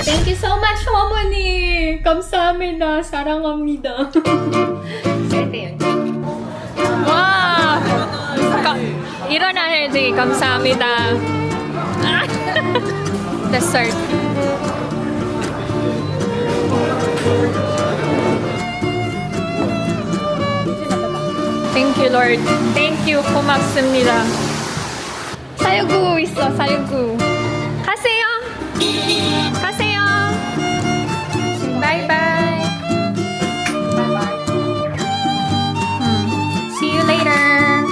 Thank you so much, 어머니. 감사합니다. 사랑합니다. 와, 일어나야지. 감사합니다. Dessert. Thank you, Lord. Thank you. 고맙습니다. 살구 있어, 살구. 가세요. 가세요. Bye-bye. Bye-bye. See you later.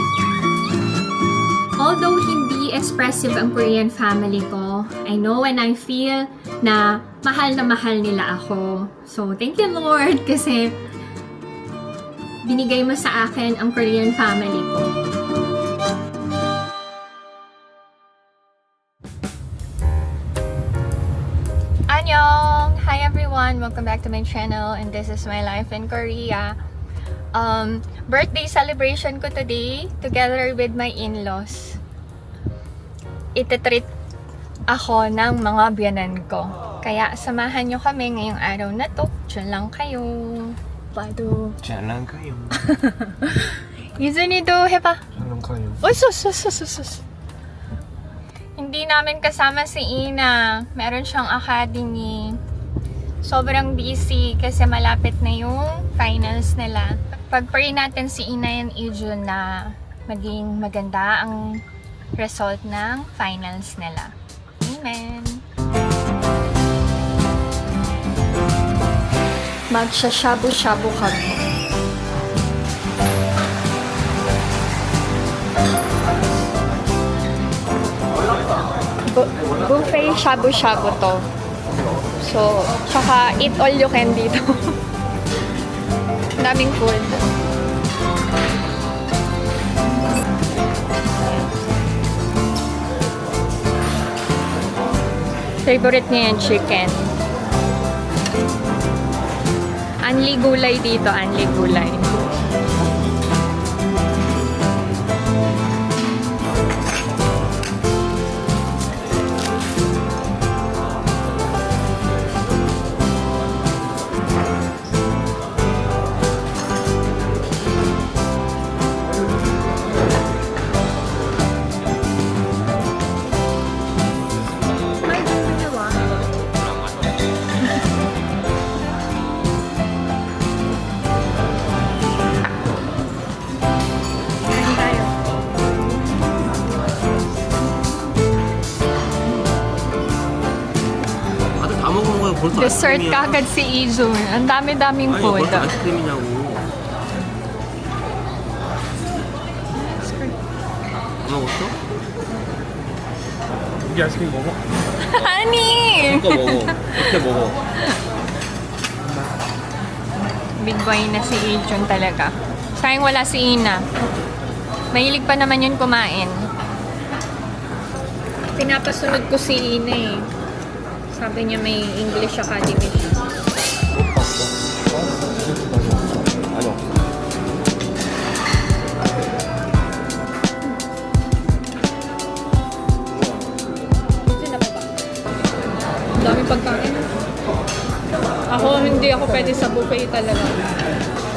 Although hindi expressive ang Korean family ko, I know and I feel na mahal nila ako. So, thank you, Lord, kasi binigay mo sa akin ang Korean family ko. Annyeong! Hi everyone! Welcome back to my channel, and this is my life in Korea. Birthday celebration ko today together with my in-laws. Itetreat ako ng mga biyanan ko. Kaya samahan nyo kami ngayong araw na to. Diyan lang kayo. Pado. Diyan lang kayo. 유준이도 해봐. Diyan lang kayo. sus. Hindi namin kasama si Ina. Meron siyang academy. Sobrang busy kasi malapit na yung finals nila. Pag-pray natin si Ina and Ijun na maging maganda ang result ng finals nila. Amen. Magsha-shabu-shabu kami. Buffet shabu-shabu to. So, tsaka eat all you can dito. Daming food. Favorite niya yung chicken. Anli gulay dito, anli gulay. Dessert kagad si Ijun. Ang dami-daming food. 벌써 아이스크림이냐고. 안 먹었어? 여기 아이스크림 먹어. Honey! 이거 먹어. 이렇게 먹어. Big boy na si Ijun talaga. Sayang wala si Ina. Mahilig pa naman yun kumain. Pinapasunod ko si Ina eh. Sabi niya may English Academy siya. 아니요. Ang dami pagkain. Hindi ako pwede sa buffet talaga.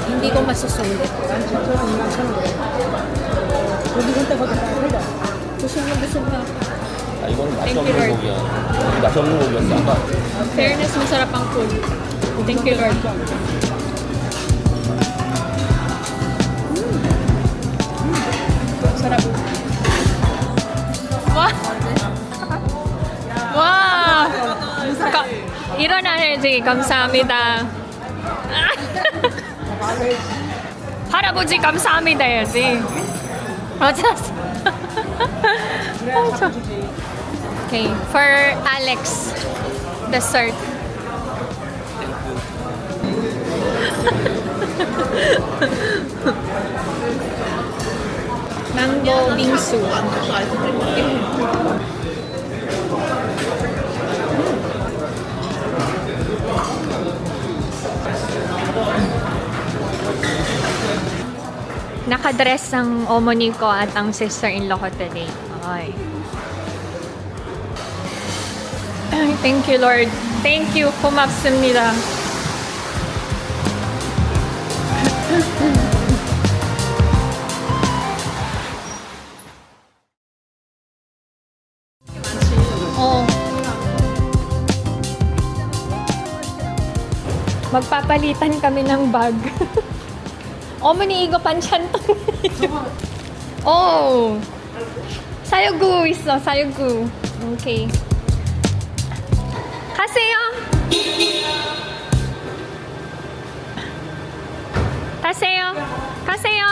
Hindi ko masusulit. Busog na. 아, 이거는 맛이 Thank you, 없는 Lord. 고기야. 맛이 없는 고기였어, 아까. Fairness, masarap ang food. Thank you, Lord. Sarap. Wow! Wow! 일어나야지. 감사합니다. 할아버지 감사합니다 해야지. 맞아. Okay, for Alex, dessert. Mango bingsu. Nakadress ang omoni ko at ang sister-in-law ko today. Okay. Thank you, Lord. Thank you. 고맙습니다. 어. magpapalitan kami ng bag. 어머니 이거 반찬통이에요. 오. 사요구 있어. 사요구. 오케이. 가세요. 가세요. 가세요.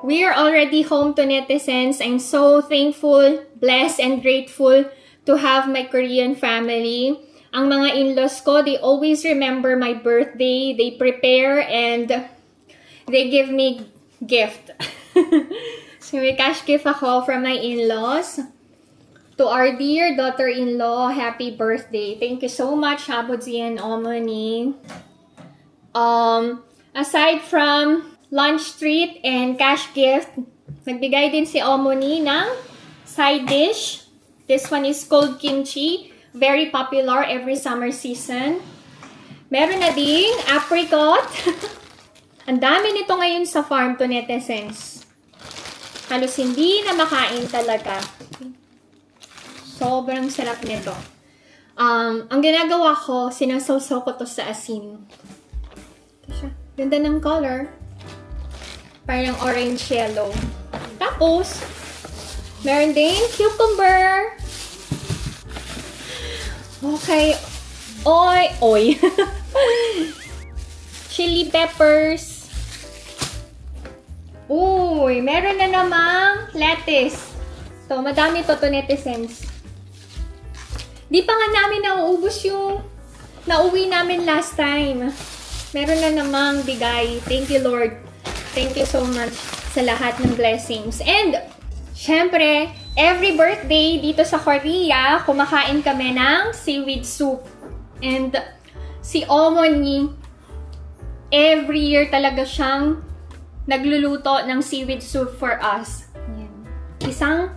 We are already home to netizens. I'm so thankful, blessed, and grateful to have my Korean family. Ang mga in-laws ko, they always remember my birthday. They prepare and they give me gift. So may cash gift ako from my in-laws. To our dear daughter-in-law, happy birthday. Thank you so much, Habodzi and Omoni. Aside from lunch treat and cash gift, nagbigay din si Omoni ng side dish. This one is cold kimchi. Very popular every summer season. Meron na ding apricot. Ang dami nito ngayon sa farm to netizens. Halos hindi na makain talaga. Sobrang sarap nito. Ang ginagawa ko, sinasawsaw ko to sa asin. Ito siya. Ganda ng color. Parang orange yellow. Tapos, meron ding cucumber. Okay. Oy. Chili peppers. Uy, meron na namang lettuce. So, madami to netizens. Di pa nga namin nauubos yung nauwi namin last time. Meron na namang bigay. Thank you, Lord. Thank you so much sa lahat ng blessings. And, syempre, every birthday dito sa Korea, kumakain kami ng seaweed soup. And, si Omoni, every year talaga siyang nagluluto ng seaweed soup for us. Yan. Isang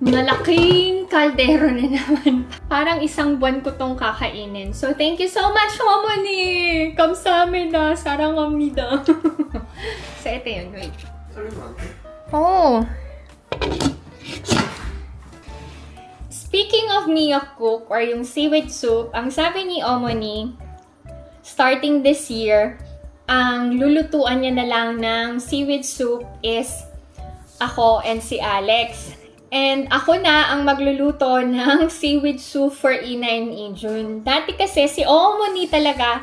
malaking kaldero na naman. Parang isang buwan ko tong kakainin. So, thank you so much, Omoni! 감사합니다. 사랑합니다. So, ito yun. Wait. Oh. Speaking of miyakguk or yung seaweed soup, ang sabi ni Omoni, starting this year, ang lulutuan niya na lang ng seaweed soup is ako and si Alex. And ako na ang magluluto ng seaweed soup for Ina and Ijun. Dati kasi si Omoni talaga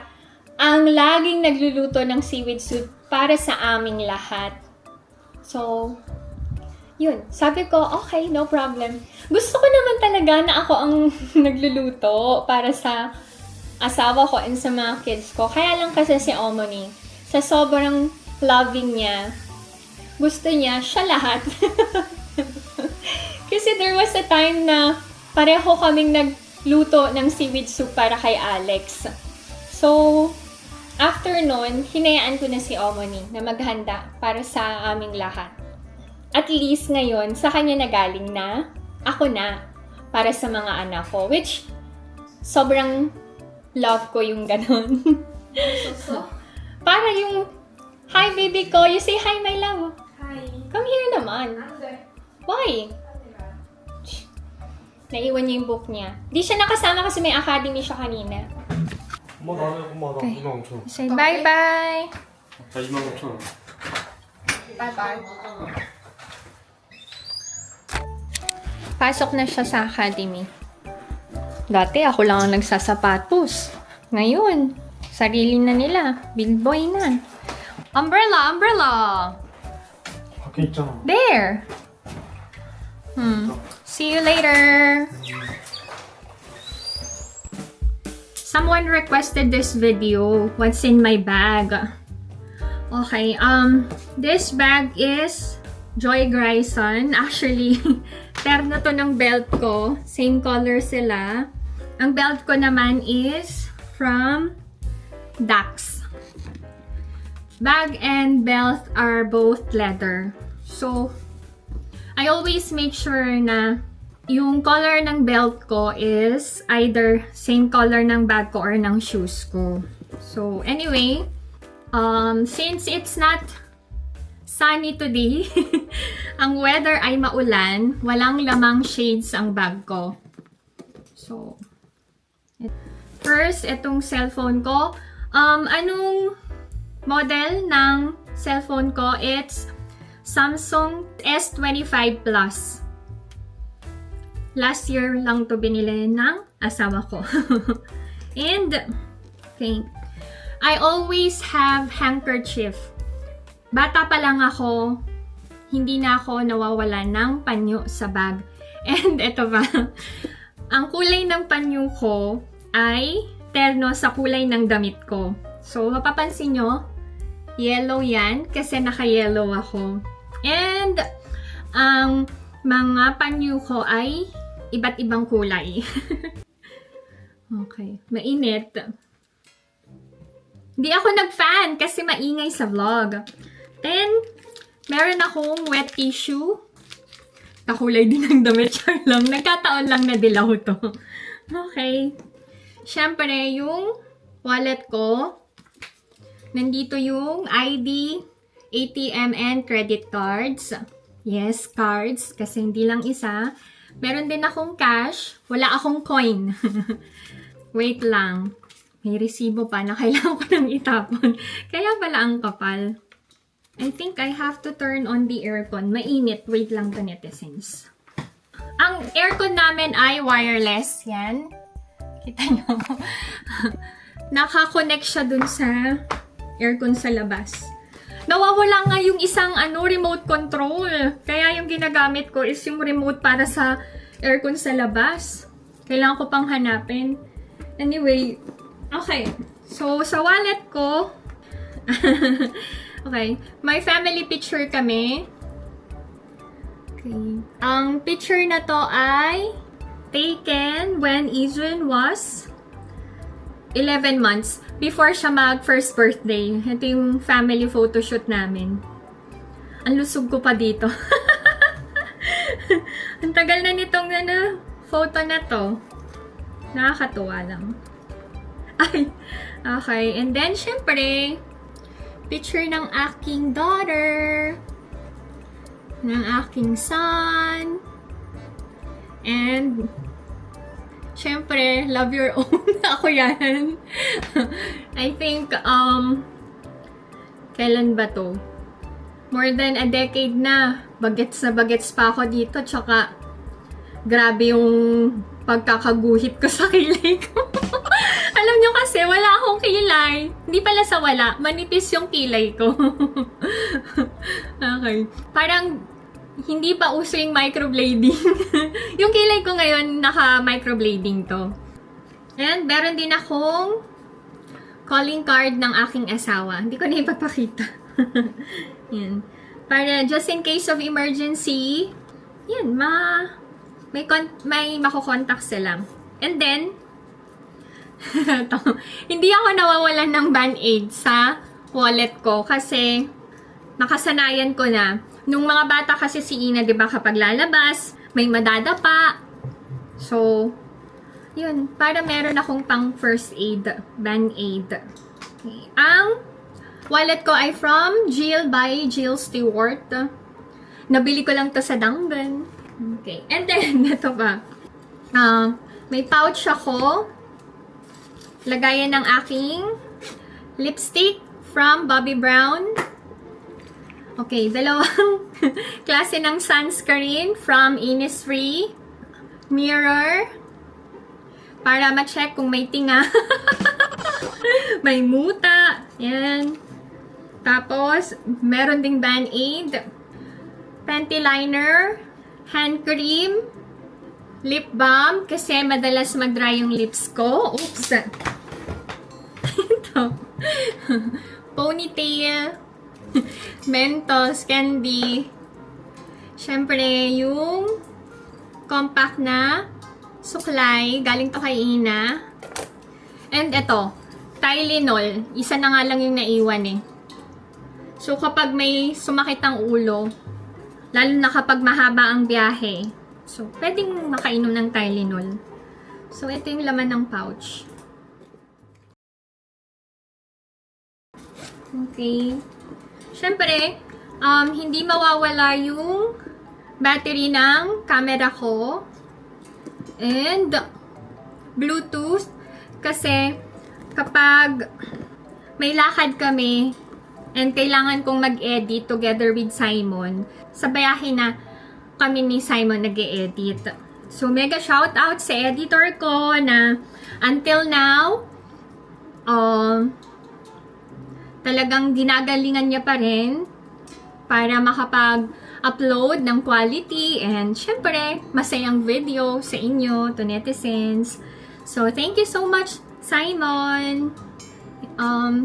ang laging nagluluto ng seaweed soup para sa aming lahat. So, yun. Sabi ko, okay, no problem. Gusto ko naman talaga na ako ang nagluluto para sa asawa ko and sa mga kids ko. Kaya lang kasi si Omoni, sa sobrang loving niya, gusto niya siya lahat. Kasi there was a time na pareho kaming nagluto ng seaweed soup para kay Alex. So, after nun, hinayaan ko na si Omoni na maghanda para sa aming lahat. At least ngayon, sa kanya nagaling na ako na para sa mga anak ko. Which, sobrang love ko yung ganon. Para yung, hi baby ko, you say hi my love. Hi. Come here naman. Why? Naiwan niya yung book niya. Di siya nakasama kasi may academy siya kanina. 엄마 나는 엄마 나 25,000원. Say bye-bye. 나 25,000원. Bye-bye. Pasok na siya sa academy. Dati ako lang ang nagsasapatos. Ngayon, sarili na nila. Big boy na. Umbrella! Umbrella! 밖에 있잖아. There! See you later! Someone requested this video. What's in my bag? Okay, this bag is Joy Grayson. Actually, terno to ng belt ko. Same color sila. Ang belt ko naman is from Dax. Bag and belt are both leather. So, I always make sure na yung color ng belt ko is either same color ng bag ko or ng shoes ko. So, anyway, since it's not sunny today, ang weather ay maulan, walang lamang shades ang bag ko. So, first, itong cellphone ko. Anong model ng cellphone ko? It's Samsung S25 Plus. Last year lang to binili ng asawa ko. And, okay, I always have handkerchief. Bata pa lang ako, hindi na ako nawawalan ng panyo sa bag. And ito ba, ang kulay ng panyo ko ay terno sa kulay ng damit ko. So, mapapansin nyo, yellow yan kasi naka-yellow ako. And, ang mga panyo ko ay iba't ibang kulay. Okay, mainit. Hindi ako nag-fan kasi maingay sa vlog. Then, meron akong wet tissue. Kakulay din ng damit, char lang. Nagkataon lang na dilaw to. Okay. Siyempre, yung wallet ko. Nandito yung ID, ATM, and credit cards. Yes, cards. Kasi hindi lang isa. Meron din akong cash. Wala akong coin. Wait lang. May resibo pa na kailangan ko nang itapon. Kaya pala ang kapal. I think I have to turn on the aircon. Mainit. Wait lang to, netizens. Ang aircon namin ay wireless. Yan. Kita nyo. Nakakonect siya dun sa aircon sa labas. Nawawala nga yung isang remote control. Kaya yung ginagamit ko is yung remote para sa aircon sa labas. Kailangan ko pang hanapin. Anyway, okay. So, sa wallet ko, okay, may family picture kami. Okay. Ang picture na to ay taken when Izun was 11 months before siya mag-first birthday. Ito yung family photoshoot namin. Ang lusog ko pa dito. Ang tagal na nitong photo na to. Nakakatuwa lang. Ay, okay. And then, syempre, picture ng aking daughter, ng aking son, and syempre, love your own. Ako yan. I think, kailan ba to? More than a decade na. Bagets na bagets pa ako dito. Tsaka, grabe yung pagkakaguhit ko sa kilay ko. Alam nyo kasi, wala akong kilay. Hindi pala sa wala. Manipis yung kilay ko. Okay. Parang, hindi pa uso yung microblading. Yung kilay ko ngayon, naka-microblading to. And, meron din akong calling card ng aking asawa. Hindi ko na ipapakita. Yan. Para just in case of emergency, yan, may makukontakt sila. And then, hindi ako nawawalan ng band-aid sa wallet ko kasi nakasanayan ko na. Nung mga bata kasi si Ina, di ba, kapag lalabas, may madadapa. So, yun, para meron akong pang first aid, band-aid. Okay. Ang wallet ko ay from Jill by Jill Stewart. Nabili ko lang to sa Dangban. Okay. And then, ito pa. May pouch ako. Lagayan ng aking lipstick from Bobbi Brown. Okay, dalawang klase ng sunscreen from Innisfree. Mirror. Para ma-check kung may tinga. May muta. Yan. Tapos, meron ding band-aid. Panty liner. Hand cream. Lip balm. Kasi madalas mag-dry yung lips ko. Oops. Ito. Ponytail. Mentos, candy. Siyempre, yung compact na suklay. Galing to kay Ina. And ito, Tylenol. Isa na nga lang yung naiwan eh. So, kapag may sumakit ang ulo, Lalo na kapag mahaba ang biyahe. So, pwedeng makainom ng Tylenol. So, ito yung laman ng pouch. Okay. Siyempre, hindi mawawala yung battery ng camera ko. And, Bluetooth. Kasi, kapag may lakad kami, and kailangan kong mag-edit together with Simon, sa biyahe na kami ni Simon nag-e-edit. So, mega shoutout sa editor ko na until now, talagang ginagalingan niya pa rin para makapag-upload ng quality and syempre, masayang video sa inyo, to netizens. So, thank you so much, Simon!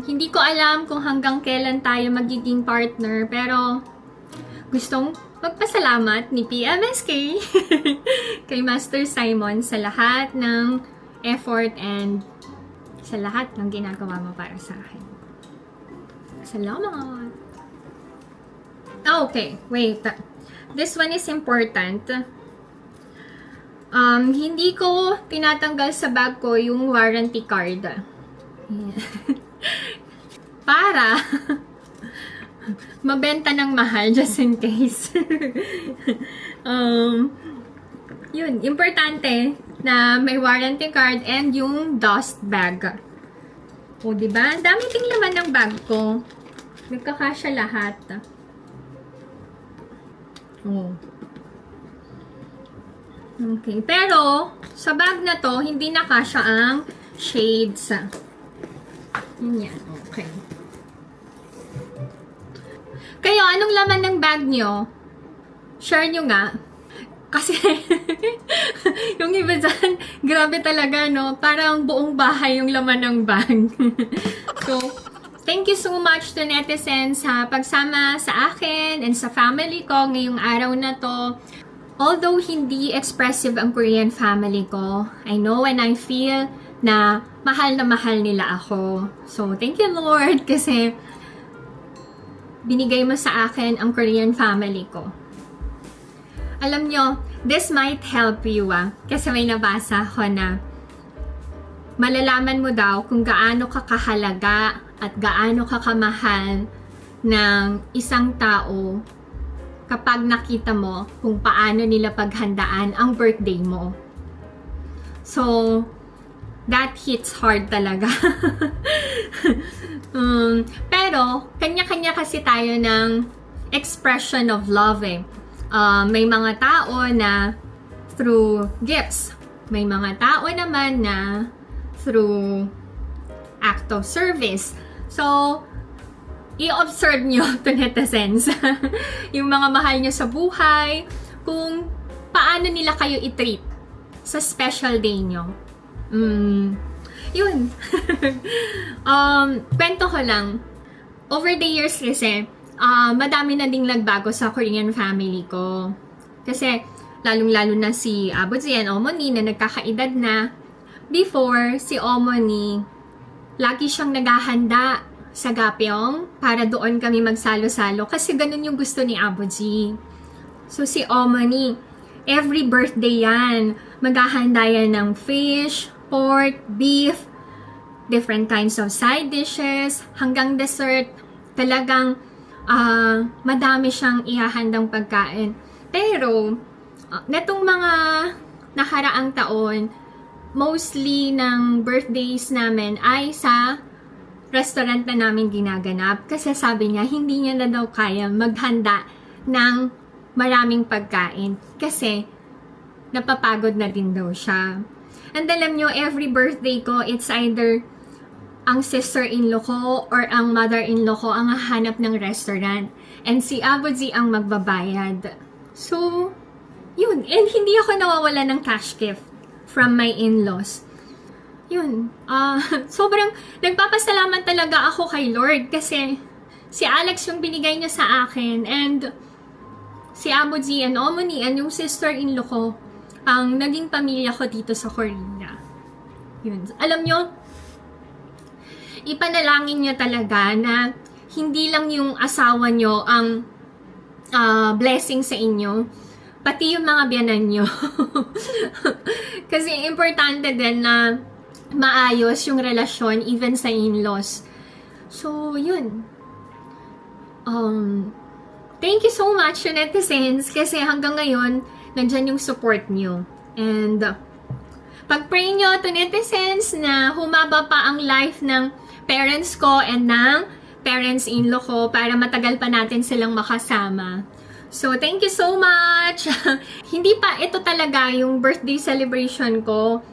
Hindi ko alam kung hanggang kailan tayo magiging partner, pero gustong magpasalamat ni PMSK kay Master Simon sa lahat ng effort and sa lahat ng ginagawa mo para sa akin. Salamat! Okay, wait. This one is important. Hindi ko tinatanggal sa bag ko yung warranty card. Para mabenta ng mahal just in case. Yun, importante na may warranty card and yung dust bag. O, diba? Ang dami ting laman ng bag ko. Nagkakasya lahat. Oh. Okay. Pero, sa bag na to, hindi nakasya ang shades. Yan. Okay. Kayo, anong laman ng bag nyo? Share nyo nga. Kasi, yung iba dyan, grabe talaga, no? Parang buong bahay yung laman ng bag. So, thank you so much to netizens sa pagsama sa akin and sa family ko ngayong araw na to. Although hindi expressive ang Korean family ko, I know and I feel na mahal nila ako. So, thank you Lord kasi binigay mo sa akin ang Korean family ko. Alam nyo, this might help you kasi may nabasa ko na malalaman mo daw kung gaano ka kahalaga at gaano ka kamahal ng isang tao kapag nakita mo kung paano nila paghandaan ang birthday mo. So, that hits hard talaga. Pero, kanya-kanya kasi tayo ng expression of love eh. May mga tao na through gifts. May mga tao naman na through act of service. So, i-observe nyo to netizens yung mga mahal nyo sa buhay, kung paano nila kayo i-treat sa special day nyo. Yun. Kwento ko lang. Over the years kasi, madami na ding nagbago sa Korean family ko. Kasi, lalong-lalo na si Abotzi and Omoni na nagkakaedad na. Before, si Omoni, lagi siyang naghahanda sa Gapyeong para doon kami magsalo-salo kasi ganun yung gusto ni Abotzi. So, si Omoni, every birthday yan, maghahanda yan ng fish, pork, beef, different kinds of side dishes, hanggang dessert. Talagang madami siyang ihahandang pagkain. Pero, netong mga nakaraang taon, mostly ng birthdays namin ay sa restaurant na namin ginaganap. Kasi sabi niya, hindi niya na daw kaya maghanda ng maraming pagkain. Kasi, napapagod na din daw siya. And alam nyo, every birthday ko, it's either ang sister-in-law ko or ang mother-in-law ko ang hahanap ng restaurant. And si Abotzi ang magbabayad. So, yun. And hindi ako nawawala ng cash gift from my in-laws. Yun. Sobrang nagpapasalamat talaga ako kay Lord kasi si Alex yung binigay niya sa akin and si Abotzi and Omoni and yung sister-in-law ko ang naging pamilya ko dito sa Korea. Yun. Alam nyo, ipanalangin niya talaga na hindi lang yung asawa nyo ang blessing sa inyo. Pati yung mga biyanan nyo. Kasi importante din na maayos yung relasyon even sa in-laws. So, yun. Thank you so much, netizens, kasi hanggang ngayon, nandyan yung support nyo. And, pag-pray nyo to netizens na humaba pa ang life ng parents ko and ng parents-in-law ko para matagal pa natin silang makasama. So, thank you so much! Hindi pa ito talaga yung birthday celebration ko.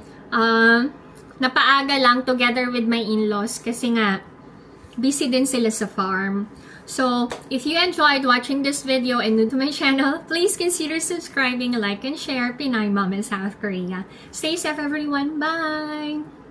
Napaaga lang together with my in-laws kasi nga, busy din sila sa farm. So, if you enjoyed watching this video and new to my channel, please consider subscribing, like, and share. Pinay Mom in South Korea. Stay safe, everyone. Bye!